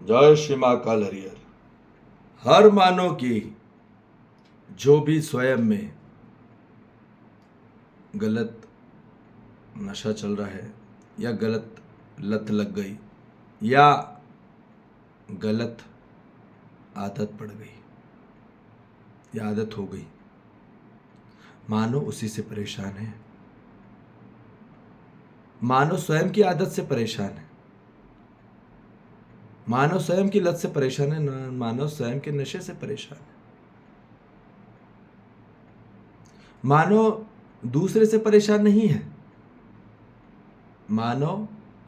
जय श्री माँ काल हरिहर। हर मानव की जो भी स्वयं में गलत नशा चल रहा है या गलत लत लग गई या गलत आदत पड़ गई या आदत हो गई, मानो उसी से परेशान है। मानो स्वयं की आदत से परेशान है, मानो स्वयं की लत से परेशान है, मानो स्वयं के नशे से परेशान है, मानो दूसरे से परेशान नहीं है, मानो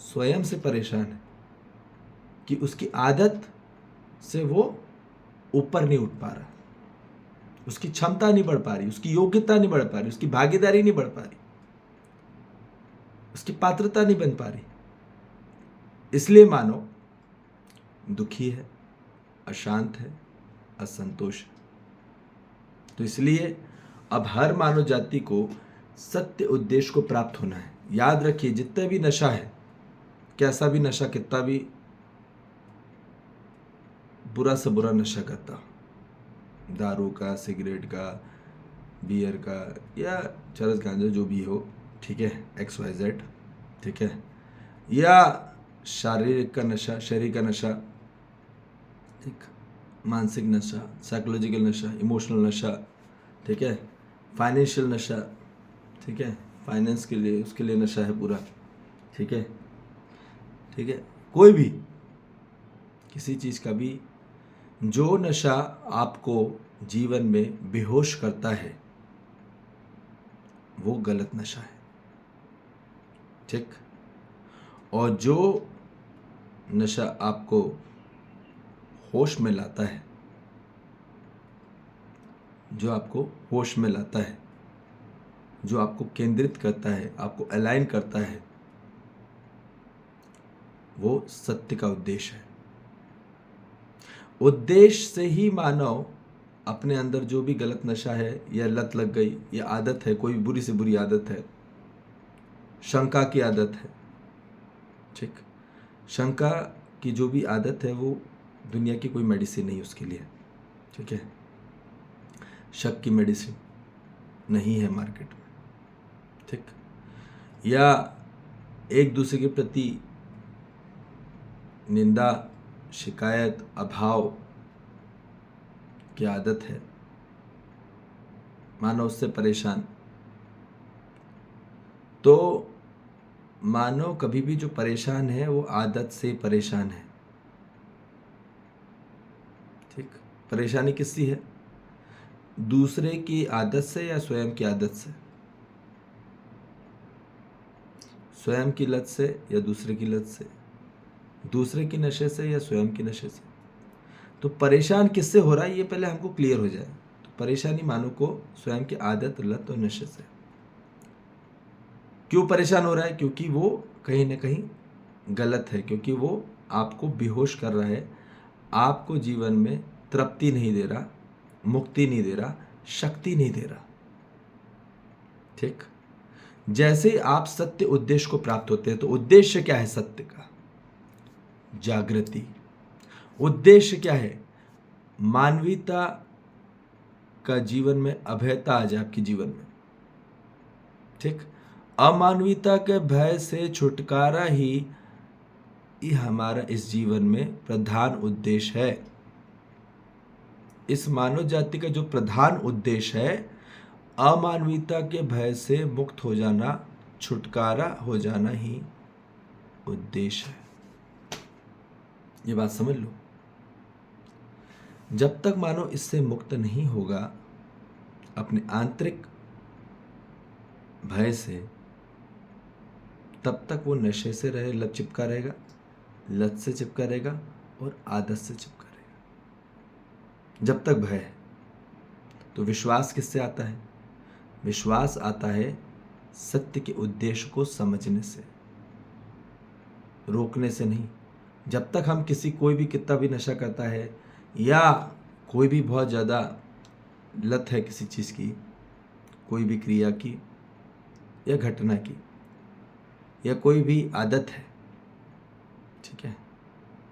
स्वयं से परेशान है कि उसकी आदत से वो ऊपर नहीं उठ पा रहा, उसकी क्षमता नहीं बढ़ पा रही, उसकी योग्यता नहीं बढ़ पा रही, उसकी भागीदारी नहीं बढ़ पा रही, उसकी पात्रता नहीं बन पा रही। इसलिए मानो दुखी है, अशांत है, असंतोष है। तो इसलिए अब हर मानव जाति को सत्य उद्देश्य को प्राप्त होना है। याद रखिए, जितना भी नशा है, कैसा भी नशा, कितना भी बुरा से बुरा नशा करता, दारू का, सिगरेट का, बियर का या चरस गांजा जो भी हो, ठीक है, XYZ, ठीक है, या शारीरिक का नशा, शरीर का नशा, ठीक, मानसिक नशा, साइकोलॉजिकल नशा, इमोशनल नशा, ठीक है, फाइनेंशियल नशा, ठीक है, फाइनेंस के लिए उसके लिए नशा है पूरा, ठीक है, ठीक है, कोई भी किसी चीज़ का भी जो नशा आपको जीवन में बेहोश करता है वो गलत नशा है, ठीक। और जो नशा आपको होश में लाता है, जो आपको होश में लाता है, जो आपको केंद्रित करता है, आपको अलाइन करता है, वो सत्य का उद्देश्य है। उद्देश्य से ही मानव अपने अंदर जो भी गलत नशा है या लत लग गई या आदत है, कोई बुरी से बुरी आदत है, शंका की आदत है, ठीक, शंका की जो भी आदत है वो दुनिया की कोई मेडिसिन नहीं उसके लिए, ठीक है, शक की मेडिसिन नहीं है मार्केट में, ठीक, या एक दूसरे के प्रति निंदा, शिकायत, अभाव की आदत है, मानव उससे परेशान। तो मानव कभी भी जो परेशान है वो आदत से परेशान है, ठीक। परेशानी किससी है? दूसरे की आदत से या स्वयं की आदत से? स्वयं की लत से या दूसरे की लत से? दूसरे की नशे से या स्वयं की नशे से? तो परेशान किससे हो रहा है ये पहले हमको क्लियर हो जाए। तो परेशानी मानव को स्वयं की आदत, लत और नशे से। क्यों परेशान हो रहा है? क्योंकि वो कहीं ना कहीं गलत है, क्योंकि वो आपको बेहोश कर रहा है, आपको जीवन में तृप्ति नहीं दे रहा, मुक्ति नहीं दे रहा, शक्ति नहीं दे रहा, ठीक। जैसे आप सत्य उद्देश्य को प्राप्त होते हैं, तो उद्देश्य क्या है सत्य का? जागृति। उद्देश्य क्या है? मानवीयता का जीवन में अभयता आ जाए आपके जीवन में, ठीक। अमानवीयता के भय से छुटकारा ही हमारा इस जीवन में प्रधान उद्देश्य है। इस मानव जाति का जो प्रधान उद्देश्य है, अमानवीयता के भय से मुक्त हो जाना, छुटकारा हो जाना ही उद्देश्य है। ये बात समझ लो। जब तक मानव इससे मुक्त नहीं होगा, अपने आंतरिक भय से, तब तक वो नशे से रहे, लत चिपका रहेगा, लत से चिपका रहेगा और आदत से चिपका रहेगा। जब तक भय है। तो विश्वास किससे आता है? विश्वास आता है सत्य के उद्देश्य को समझने से, रोकने से नहीं। जब तक हम कोई भी कितना भी नशा करता है या कोई भी बहुत ज़्यादा लत है किसी चीज़ की, कोई भी क्रिया की या घटना की या कोई भी आदत है, ठीक है,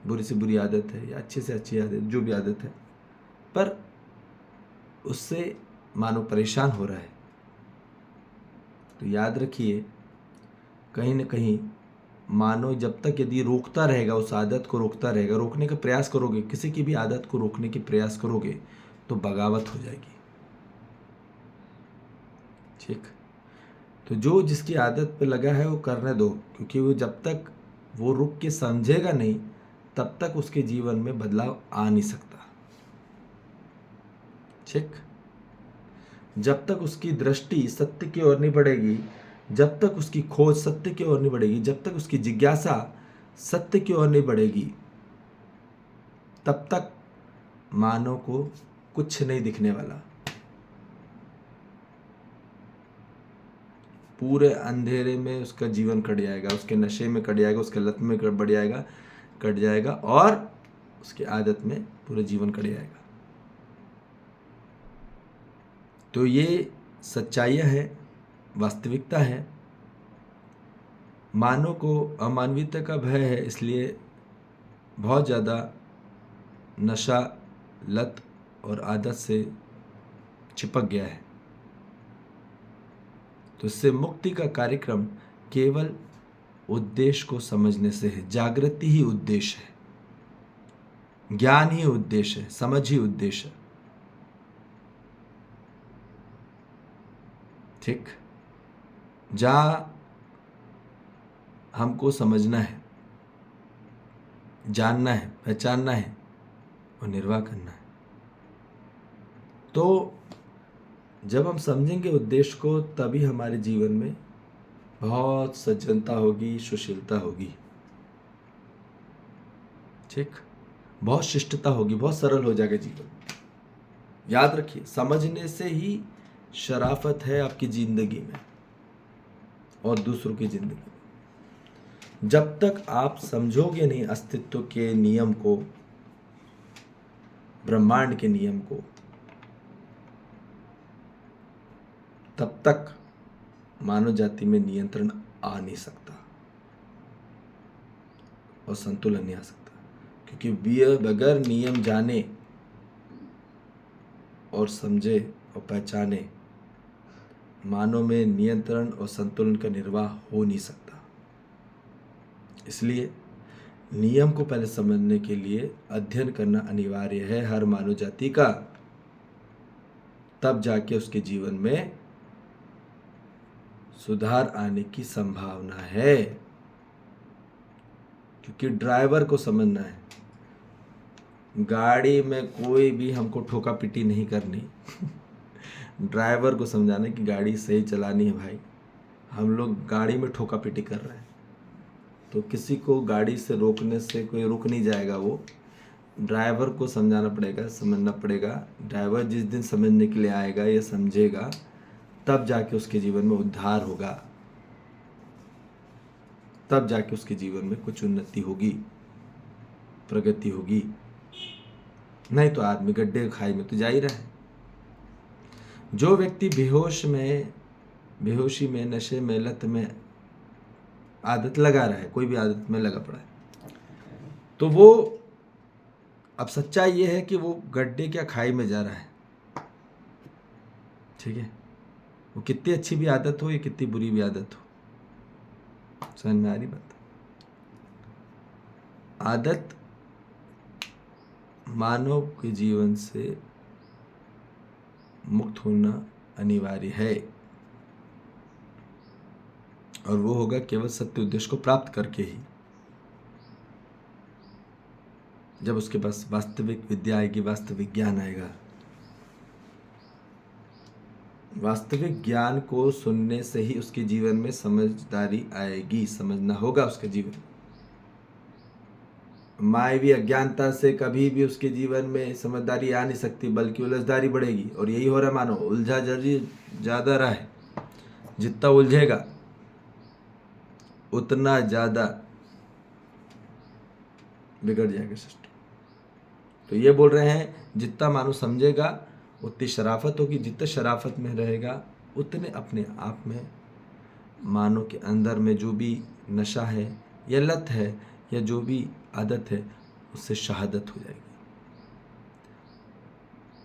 बुरी से बुरी आदत है या अच्छे से अच्छी आदत, जो भी आदत है, पर उससे मानो परेशान हो रहा है। तो याद रखिए, कहीं न कहीं मानो जब तक यदि रोकता रहेगा, उस आदत को रोकता रहेगा, रोकने का प्रयास करोगे, किसी की भी आदत को रोकने की प्रयास करोगे तो बगावत हो जाएगी। ठीक। तो जो जिसकी आदत पे लगा है वो करने दो, क्योंकि वो जब तक वो रुक के समझेगा नहीं तब तक उसके जीवन में बदलाव आ नहीं सकता। ठीक। जब तक उसकी दृष्टि सत्य की ओर नहीं बढ़ेगी, जब तक उसकी खोज सत्य की ओर नहीं बढ़ेगी, जब तक उसकी जिज्ञासा सत्य की ओर नहीं बढ़ेगी, तब तक मानव को कुछ नहीं दिखने वाला। पूरे अंधेरे में उसका जीवन कट जाएगा, उसके नशे में कट जाएगा, उसके लत में कट जाएगा और उसकी आदत में पूरा जीवन कट जाएगा। तो ये सच्चाइयाँ है, वास्तविकता है। मानव को अमानवीयता का भय है, इसलिए बहुत ज़्यादा नशा, लत और आदत से चिपक गया है। तो इससे मुक्ति का कार्यक्रम केवल उद्देश्य को समझने से है। जागृति ही उद्देश्य है, ज्ञान ही उद्देश्य है, समझ ही उद्देश्य है। ठीक। जहाँ हमको समझना है, जानना है, पहचानना है और निर्वाह करना है। तो जब हम समझेंगे उद्देश्य को, तभी हमारे जीवन में बहुत सज्जनता होगी, सुशीलता होगी। ठीक। बहुत शिष्टता होगी, बहुत सरल हो जाएगा जीवन। याद रखिए, समझने से ही शराफत है आपकी जिंदगी में और दूसरों की जिंदगी में। जब तक आप समझोगे नहीं अस्तित्व के नियम को, ब्रह्मांड के नियम को, तब तक मानव जाति में नियंत्रण आ नहीं सकता और संतुलन नहीं आ सकता। क्योंकि बगैर नियम जाने और समझे और पहचाने, मानव में नियंत्रण और संतुलन का निर्वाह हो नहीं सकता। इसलिए नियम को पहले समझने के लिए अध्ययन करना अनिवार्य है हर मानव जाति का। तब जाके उसके जीवन में सुधार आने की संभावना है। क्योंकि ड्राइवर को समझना है, गाड़ी में कोई भी हमको ठोका पिटी नहीं करनी। ड्राइवर को समझाना कि गाड़ी सही चलानी है भाई, हम लोग गाड़ी में ठोका पिटी कर रहे हैं। तो किसी को गाड़ी से रोकने से कोई रुक नहीं जाएगा। वो ड्राइवर को समझाना पड़ेगा, समझना पड़ेगा। ड्राइवर जिस दिन समझने के लिए आएगा या समझेगा, तब जाके उसके जीवन में उद्धार होगा, तब जाके उसके जीवन में कुछ उन्नति होगी, प्रगति होगी। नहीं तो आदमी गड्ढे खाई में तो जा ही रहा है। जो व्यक्ति बेहोशी में, नशे में, लत में आदत लगा रहा है, कोई भी आदत में लगा पड़ा है, तो वो, अब सच्चाई ये है कि वो गड्ढे क्या खाई में जा रहा है। ठीक है। वो कितनी अच्छी भी आदत हो या कितनी बुरी भी आदत हो, समझ में आ रही बात? आदत मानव के जीवन से मुक्त होना अनिवार्य है, और वो होगा केवल सत्य उद्देश्य को प्राप्त करके ही। जब उसके पास वास्तविक विद्या आएगी, वास्तविक ज्ञान आएगा। वास्तविक ज्ञान को सुनने से ही उसके जीवन में समझदारी आएगी, समझना होगा उसके जीवन। मायावी अज्ञानता से कभी भी उसके जीवन में समझदारी आ नहीं सकती, बल्कि उलझदारी बढ़ेगी। और यही हो रहा है, मानो उलझा ज़्यादा रहा है। जितना उलझेगा उतना ज़्यादा बिगड़ जाएगा सिस्टम। तो ये बोल रहे हैं, जितना मानो समझेगा उतनी शराफत होगी, जितना शराफत में रहेगा उतने अपने आप में मानो के अंदर में जो भी नशा है या लत है या जो भी आदत है, उससे शहादत हो जाएगी,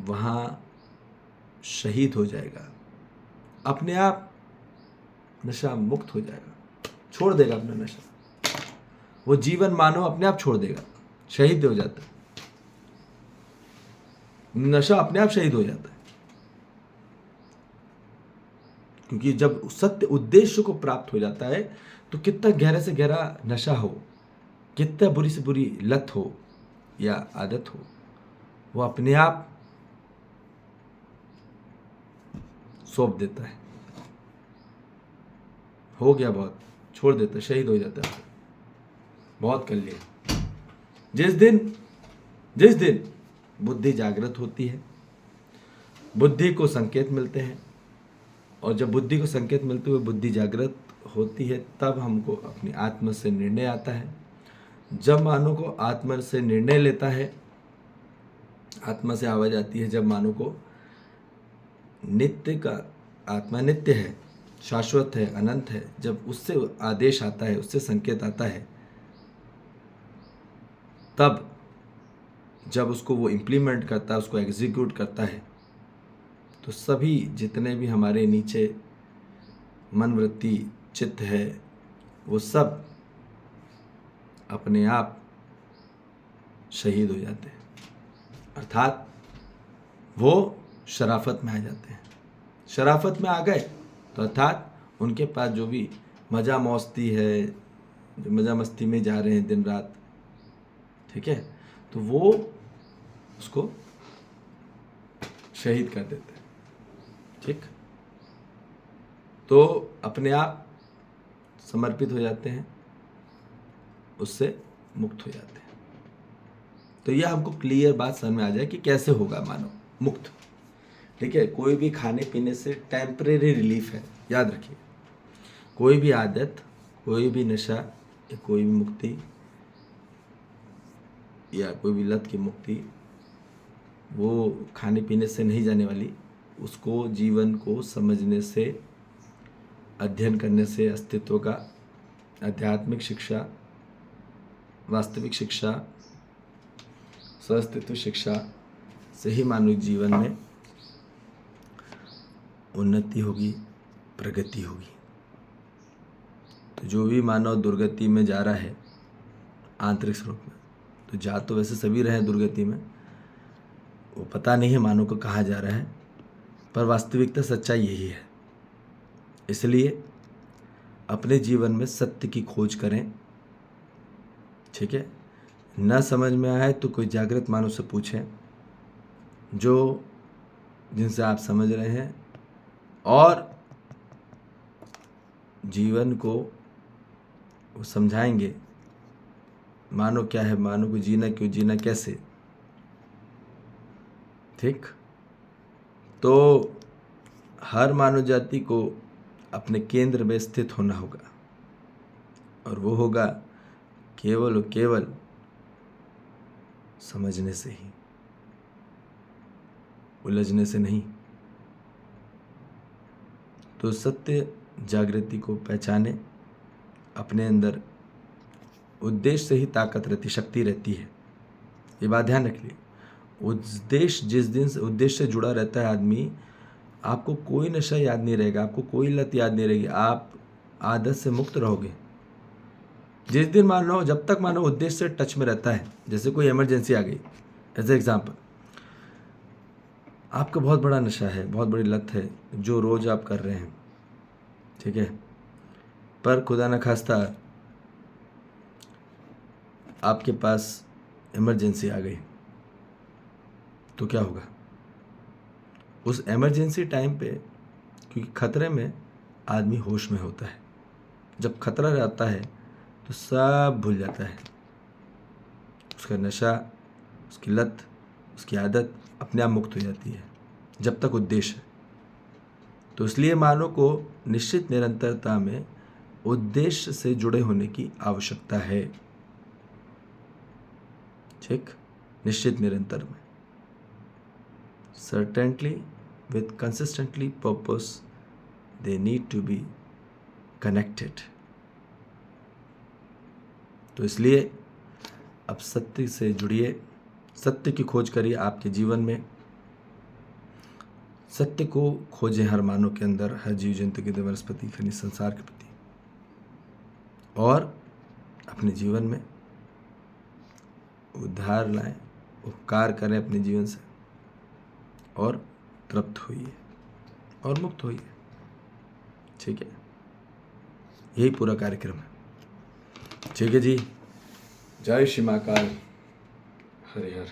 वहाँ शहीद हो जाएगा, अपने आप नशा मुक्त हो जाएगा, छोड़ देगा अपना नशा। वो जीवन मानो अपने आप छोड़ देगा, शहीद हो जाता है, नशा अपने आप शहीद हो जाता है। क्योंकि जब सत्य उद्देश्य को प्राप्त हो जाता है तो कितना गहरे से गहरा नशा हो, कितना बुरी से बुरी लत हो या आदत हो, वो अपने आप सौंप देता है, हो गया बहुत, छोड़ देता है, शहीद हो जाता है, बहुत कर लिया। जिस दिन बुद्धि जागृत होती है, बुद्धि को संकेत मिलते हैं, और जब बुद्धि को संकेत मिलते हुए बुद्धि जागृत होती है, तब हमको अपनी आत्मा से निर्णय आता है। जब मानव को आत्मा से निर्णय लेता है, आत्मा से आवाज आती है, जब मानव को नित्य का, आत्मा नित्य है, शाश्वत है, अनंत है, जब उससे आदेश आता है, उससे संकेत आता है, तब जब उसको वो इम्प्लीमेंट करता है, उसको एग्जीक्यूट करता है, तो सभी जितने भी हमारे नीचे मन वृत्ति चित्त है, वो सब अपने आप शहीद हो जाते हैं, अर्थात वो शराफत में आ जाते हैं। शराफत में आ गए तो अर्थात उनके पास जो भी मज़ा मस्ती है, जो मज़ा मस्ती में जा रहे हैं दिन रात, ठीक है, तो वो उसको शहीद कर देते हैं। ठीक, तो अपने आप समर्पित हो जाते हैं, उससे मुक्त हो जाते हैं। तो यह हमको क्लियर बात समझ में आ जाए कि कैसे होगा मानव मुक्त। ठीक है, कोई भी खाने पीने से टेम्परेरी रिलीफ है, याद रखिए। कोई भी आदत, कोई भी नशा या कोई भी मुक्ति या कोई भी लत की मुक्ति वो खाने पीने से नहीं जाने वाली। उसको जीवन को समझने से, अध्ययन करने से, अस्तित्व का आध्यात्मिक शिक्षा, वास्तविक शिक्षा, स्वास्तित्व शिक्षा से ही मानव जीवन में उन्नति होगी, प्रगति होगी। तो जो भी मानव दुर्गति में जा रहा है आंतरिक स्वरूप में, तो जा तो वैसे सभी रहे हैं दुर्गति में, वो पता नहीं है मानव को कहाँ जा रहा है, पर वास्तविकता सच्चाई यही है। इसलिए अपने जीवन में सत्य की खोज करें। ठीक है, न समझ में आए तो कोई जागृत मानव से पूछें, जो जिनसे आप समझ रहे हैं, और जीवन को वो समझाएंगे मानव क्या है, मानव को जीना क्यों, जीना कैसे। ठीक, तो हर मानव जाति को अपने केंद्र में स्थित होना होगा, और वो होगा केवल और केवल समझने से ही, उलझने से नहीं। तो सत्य जागृति को पहचाने, अपने अंदर उद्देश्य से ही ताकत रहती, शक्ति रहती है। ये बात ध्यान रखिए। उद्देश्य, जिस दिन से उद्देश्य से जुड़ा रहता है आदमी, आपको कोई नशा याद नहीं रहेगा, आपको कोई लत याद नहीं रहेगी, आप आदत से मुक्त रहोगे। जिस दिन मान लो, जब तक मानो उद्देश्य से टच में रहता है, जैसे कोई इमरजेंसी आ गई, एज एग्जाम्पल, आपका बहुत बड़ा नशा है, बहुत बड़ी लत है जो रोज़ आप कर रहे हैं, ठीक है, पर खुदा न खास्ता आपके पास इमरजेंसी आ गई, तो क्या होगा उस इमरजेंसी टाइम पे? क्योंकि खतरे में आदमी होश में होता है। जब खतरा रहता है तो सब भूल जाता है, उसका नशा, उसकी लत, उसकी आदत अपने आप मुक्त हो जाती है, जब तक उद्देश्य है। तो इसलिए मानव को निश्चित निरंतरता में उद्देश्य से जुड़े होने की आवश्यकता है। ठीक, निश्चित निरंतर में, certainly with consistently purpose, they need to be connected। तो इसलिए अब सत्य से जुड़िए, सत्य की खोज करिए आपके जीवन में। सत्य को खोजें हर मानव के अंदर, हर जीव जंतु के, वनस्पति, खनिज, संसार के प्रति, और अपने जीवन में उद्धार लाएं, उपकार करें अपने जीवन से, और तृप्त होइए और मुक्त होइए। ठीक है, यही पूरा कार्यक्रम है। ठीक है जी, जय श्री महाकाल, हरि हर।